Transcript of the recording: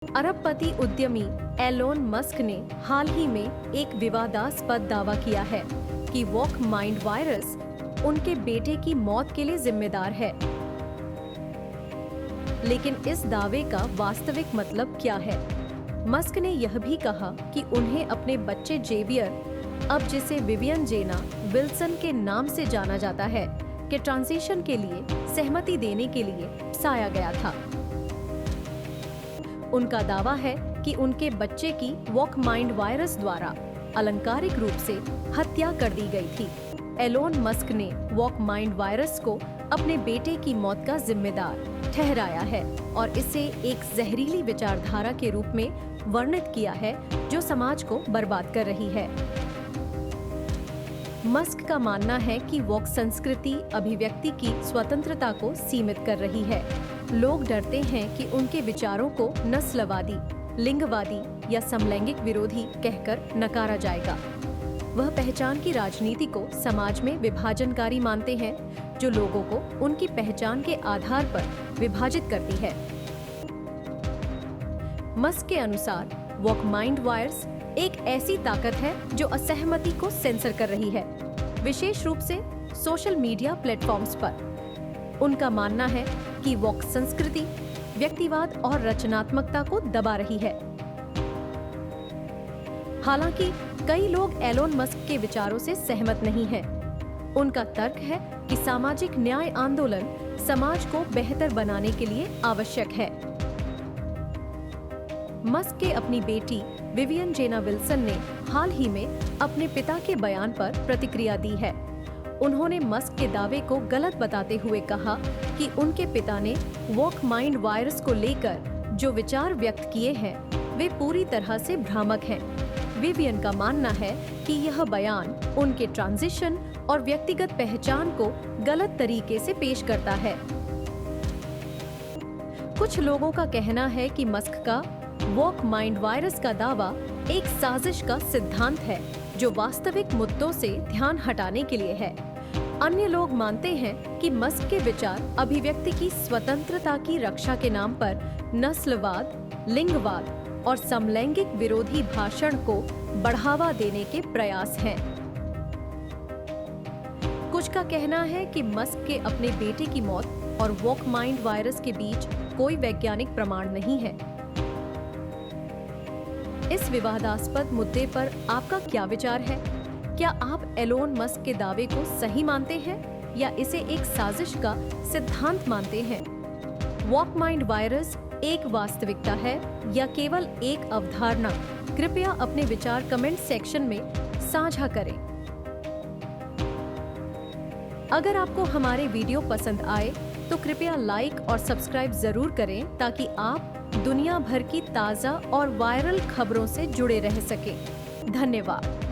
अरबपति उद्यमी Elon Musk ने हाल ही में एक विवादास्पद दावा किया है कि वॉक माइंड वायरस उनके बेटे की मौत के लिए जिम्मेदार है। लेकिन इस दावे का वास्तविक मतलब क्या है? मस्क ने यह भी कहा कि उन्हें अपने बच्चे जेवियर, अब जिसे विवियन जेना विल्सन के नाम से जाना जाता है, के ट्रांजिशन के लिए सहमति देने के लिए उकसाया गया था। उनका दावा है कि उनके बच्चे की वॉक माइंड वायरस द्वारा अलंकारिक रूप से हत्या कर दी गई थी। एलोन मस्क ने वॉक माइंड वायरस को अपने बेटे की मौत का जिम्मेदार ठहराया है और इसे एक जहरीली विचारधारा के रूप में वर्णित किया है जो समाज को बर्बाद कर रही है। मस्क का मानना है कि वॉक संस्कृति अभिव्यक्ति की स्वतंत्रता को सीमित कर रही है। लोग डरते हैं कि उनके विचारों को नस्लवादी, लिंगवादी या समलैंगिक विरोधी कहकर नकारा जाएगा। वह पहचान की राजनीति को समाज में विभाजनकारी मानते हैं, जो लोगों को उनकी पहचान के आधार पर विभाजित करती है। मस्क के अनुसार वॉक माइंड वायरस एक ऐसी ताकत है जो असहमति को सेंसर कर रही है, विशेष रूप से सोशल मीडिया प्लेटफॉर्म्स पर। उनका मानना है कि वॉक संस्कृति व्यक्तिवाद और रचनात्मकता को दबा रही है। हालांकि कई लोग एलोन मस्क के विचारों से सहमत नहीं हैं। उनका तर्क है कि सामाजिक न्याय आंदोलन समाज को बेहतर बनाने के लिए आवश्यक है। मस्क के अपनी बेटी विवियन जेना विल्सन ने हाल ही में अपने पिता के बयान पर प्रतिक्रिया दी है। उन्होंने मस्क के दावे को गलत बताते हुए कहा कि उनके पिता ने वॉक माइंड वायरस को लेकर जो विचार व्यक्त किए हैं वे पूरी तरह से भ्रामक हैं। विवियन का मानना है कि यह बयान उनके ट्रांजिशन और व्यक्तिगत पहचान को गलत तरीके से पेश करता है। कुछ लोगों का कहना है कि मस्क का वॉक माइंड वायरस का दावा एक साजिश का सिद्धांत है जो वास्तविक मुद्दों से ध्यान हटाने के लिए है। अन्य लोग मानते हैं कि मस्क के विचार अभिव्यक्ति की स्वतंत्रता की रक्षा के नाम पर नस्लवाद, लिंगवाद और समलैंगिक विरोधी भाषण को बढ़ावा देने के प्रयास हैं। कुछ का कहना है कि मस्क के अपने बेटे की मौत और वॉक माइंड वायरस के बीच कोई वैज्ञानिक प्रमाण नहीं है। इस विवादास्पद मुद्दे पर आपका क्या विचार है? क्या आप एलोन मस्क के दावे को सही मानते हैं या इसे एक साजिश का सिद्धांत मानते हैं? वॉक माइंड वायरस एक वास्तविकता है या केवल एक अवधारणा? कृपया अपने विचार कमेंट सेक्शन में साझा करें। अगर आपको हमारे वीडियो पसंद आए तो कृपया लाइक और सब्सक्राइब जरूर करें ताकि आप दुनिया भर की ताज़ा और वायरल खबरों से जुड़े रह सकें। धन्यवाद।